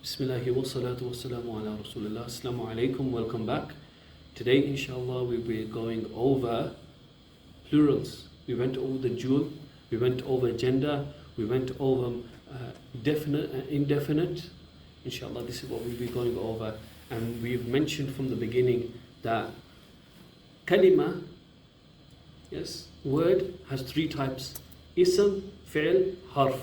Bismillahi wa salatu wa salamu ala Rasulullah. Assalamu alaikum, welcome back. Today, inshallah, we'll be going over plurals. We went over the jewel, we went over gender, we went over definite and indefinite. Inshallah, this is what we'll be going over. And we've mentioned from the beginning that kalima, yes, word has three types: ism, fi'l, harf.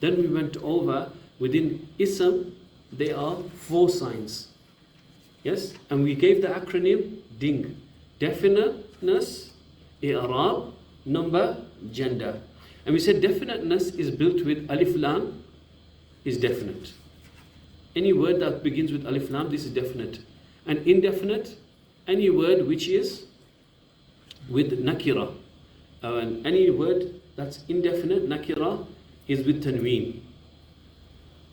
Then we went over within ism, there are 4 signs. Yes, and we gave the acronym Deen: definiteness, i'rab, number, gender. And we said definiteness is built with alif lam, is definite. Any word that begins with alif lam, this is definite. And indefinite, any word which is with nakira. And any word that's indefinite, nakira, is with tanween.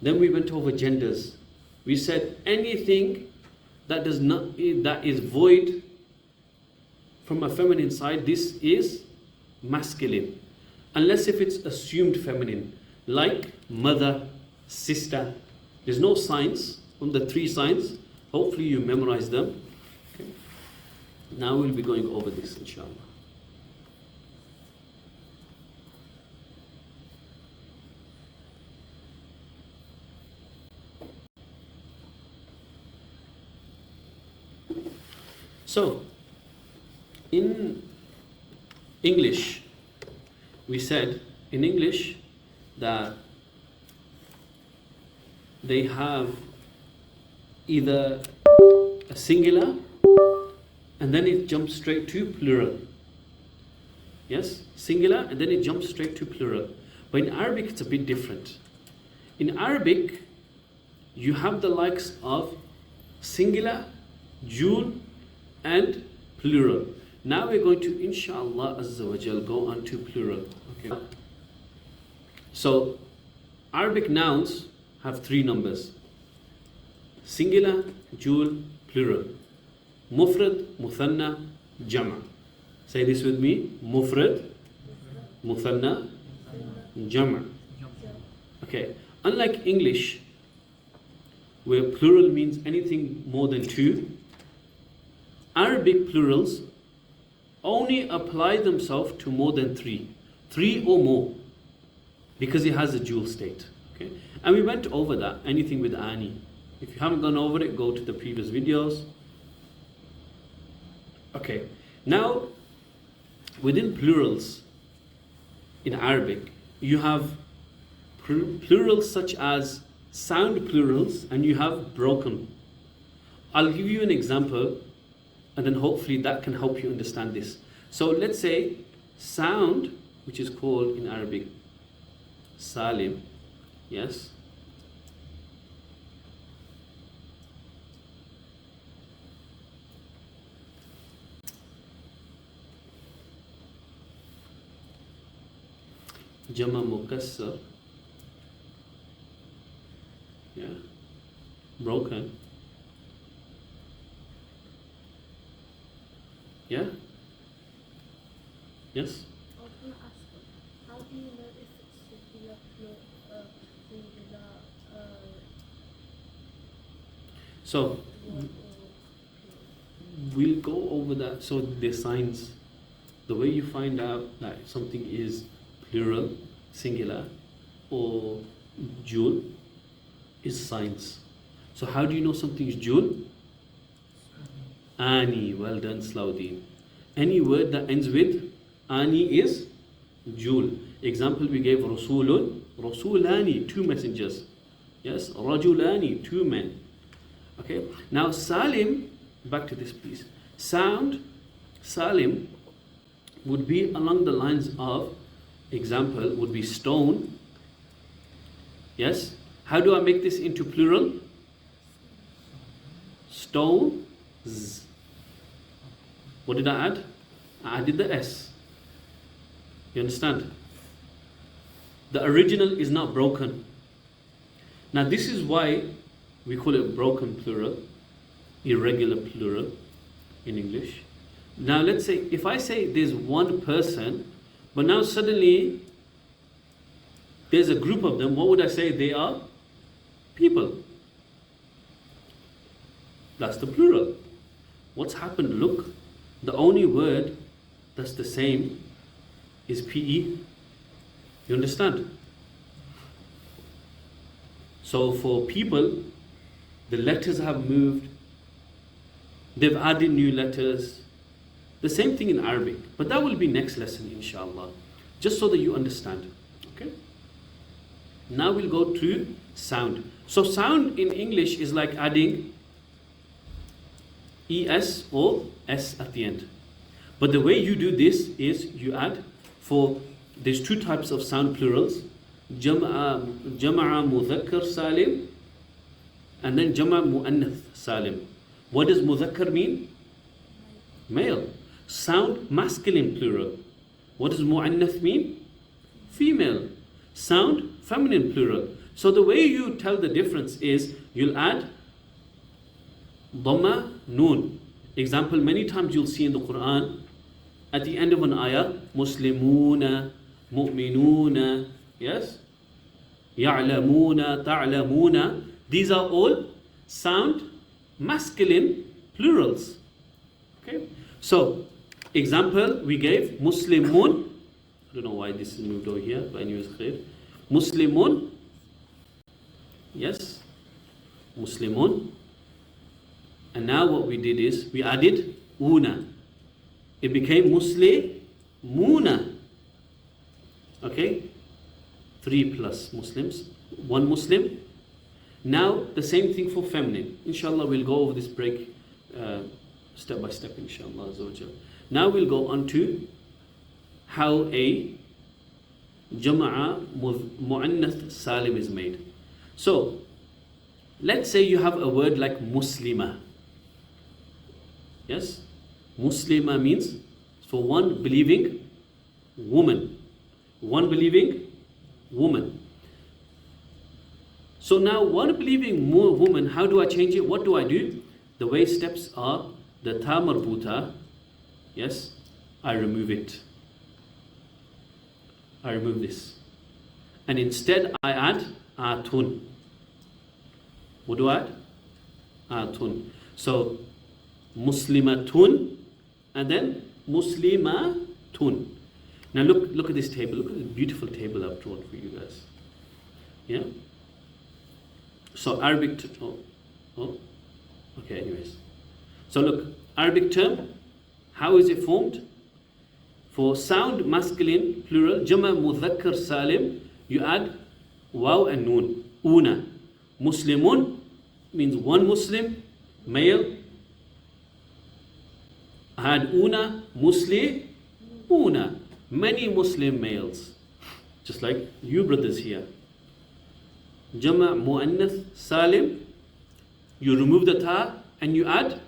Then we went over genders. We said anything that is void from a feminine side, this is masculine. Unless if it's assumed feminine, like mother, sister. There's no signs from the 3 signs. Hopefully you memorize them. Okay. Now we'll be going over this, inshallah. So, in English, we said in English that they have either a singular and then it jumps straight to plural. Yes, singular and then it jumps straight to plural. But in Arabic, it's a bit different. In Arabic, you have the likes of singular, dual, and plural. Now we're going to, inshallah azza wa jal, go on to plural. Okay. So Arabic nouns have 3 numbers: singular, dual, plural. Mufrad, muthanna, jama. Say this with me: mufrad, muthanna, jama. Okay. Unlike English, where plural means anything more than 2, Arabic plurals only apply themselves to more than 3 or more, because it has a dual state. Okay, and we went over that. Anything with ani. If you haven't gone over it, go to the previous videos. Okay, now within plurals in Arabic, you have plurals such as sound plurals, and you have broken. I'll give you an example, and then hopefully that can help you understand this. So let's say sound, which is called in Arabic Salim, yes? Jama mukassar, yeah, broken. Yeah? Yes? I was going to ask, how do you know if it's singular, singular, So, we'll go over that. So the signs, the way you find out that something is plural, singular, or dual, is signs. So how do you know something is dual? Ani, well done, Slaudeen. Any word that ends with ani is dual. Example we gave: Rasulun, Rasulani, 2 messengers. Yes, Rajulani, 2 men. Okay, now Salim, back to this please. Sound, Salim, would be along the lines of, example would be stone. Yes, how do I make this into plural? Stones. What did I add? I added the S. You understand? The original is not broken. Now this is why we call it broken plural, irregular plural in English. Now let's say, if I say there's one person, but now suddenly there's a group of them, what would I say? They are people. That's the plural. What's happened? Look, the only word that's the same is PE. You understand? So for people, the letters have moved. They've added new letters. The same thing in Arabic. But that will be next lesson, inshallah. Just so that you understand. Okay? Now we'll go to sound. So sound in English is like adding ES or S at the end. But the way you do this is you add there's two types of sound plurals. Jama'a mudhakkar salim and then Jama'a muannath salim. What does mudhakkar mean? Male. Sound masculine plural. What does muannath mean? Female. Sound feminine plural. So the way you tell the difference is you'll add dhamma noon. Example, many times you'll see in the Quran at the end of an ayah, Muslimuna, Mu'minuna, yes? Ya'lamuna, Ta'lamuna. These are all sound masculine plurals. Okay? So, example we gave, Muslimun. I don't know why this is moved over here, but anyways, khair. Muslimun. Yes? Muslimun. And now what we did is we added una. It became Muslimuna. Okay? 3 plus Muslims. 1 Muslim. Now the same thing for feminine. Inshallah we'll go over this break step by step, inshallah. Now we'll go on to how a Jama'a Mu'annath Salim is made. So let's say you have a word like Muslima. Yes? Muslima means for one believing woman. One believing woman. So now one believing woman, how do I change it? What do I do? The way steps are the ta marbuta. Yes? I remove it. I remove this. And instead I add atun. What do I add? Atun. So Muslimatun and then Muslimatun. Now look at this table. Look at this beautiful table I've drawn for you guys. Yeah? So Arabic okay, anyways. So look, Arabic term, how is it formed? For sound masculine plural, Jama Mudhakkar Salim, you add waw and noon. Una. Muslimun means one Muslim, male. I had una, Muslimuna, many Muslim males. Just like you brothers here. Jama Muannath Salim, you remove the ta and you add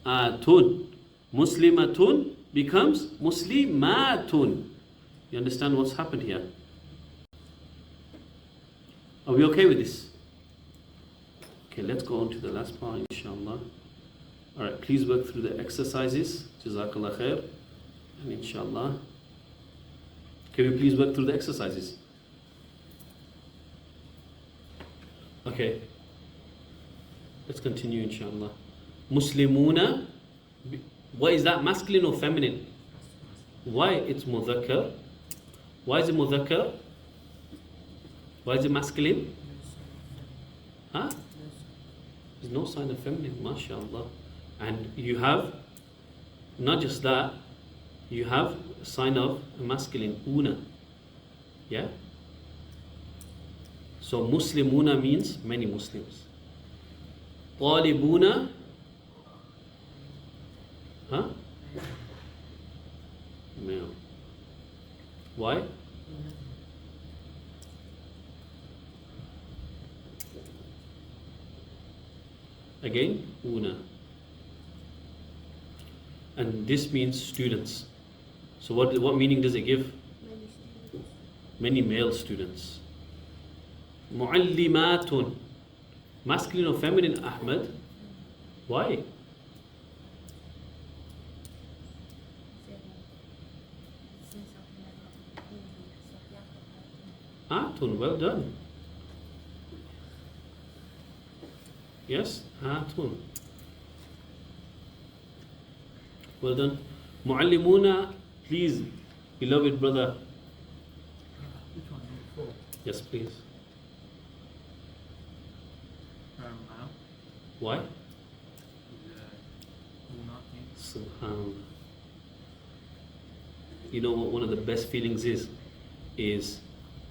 atun. Muslimatun becomes Muslimatun. You understand what's happened here? Are we okay with this? Okay, let's go on to the last part, inshallah. Alright, please work through the exercises. Jazakallah khair. And inshallah. Can we please work through the exercises? Okay. Let's continue, inshallah. Muslimuna. Why is that, masculine or feminine? Why it's mudhakkar? Why is it mudhakkar? Why is it masculine? Huh? There's no sign of feminine, mashallah. And you have, not just that, you have a sign of masculine, una. Yeah? So Muslimuna means many Muslims. Talibuna, huh? Male. Why? Again, una. And this means students. So what meaning does it give? Many male students. Muallimatun. Masculine or feminine, Ahmed? Why? Atun, well done. Yes? Atun. Well done. Muallimuna, please, beloved brother. Which one? Number 4. Yes, please. Now. Why? Subhanallah. You know what one of the best feelings is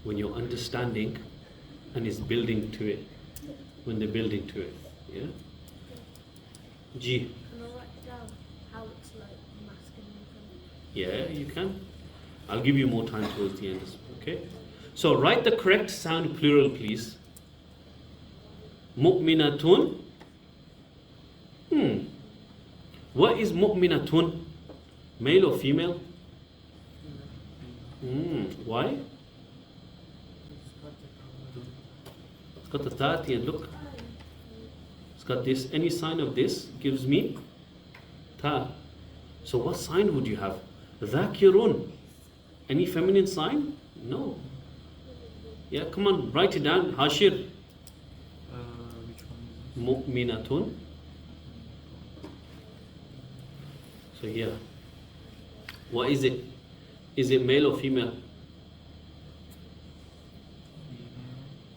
when you're understanding and is building to it. When they're building to it. Yeah? G. Can I write down how it's like masculine and feminine? Yeah, you can. I'll give you more time towards the end. Okay? So write the correct sound plural, please. Mu'minatun. What is mu'minatun? Male or female? Why? It's got the ta at the end, look. It's got this. Any sign of this gives me ta. So what sign would you have? Dhakirun. Any feminine sign? No. Yeah, come on, write it down. Hashir. Which one is this? Mu'minatun. So here. What is it? Is it male or female?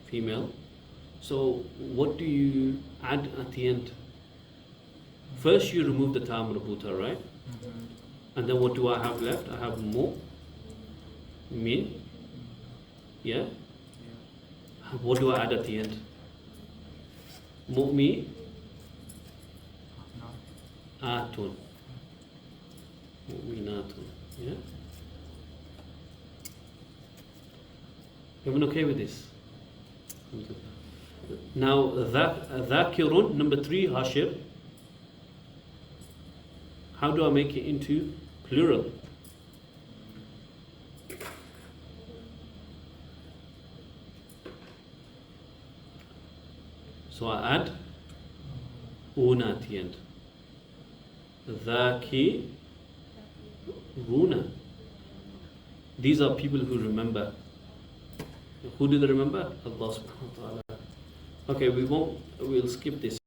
Female. So what do you add at the end? First you remove the ta marbuta, right? And then what do I have left? I have mo, min. Yeah? What do I add at the end? Mu'mi, atun. Mu'minatun. Yeah? Everyone okay with this? Now, dhakirun, number 3, Hashir. How do I make it into plural? So I add una at the end. Dhakiruna. These are people who remember. Who do they remember? Allah subhanahu wa ta'ala. Okay, we'll skip this.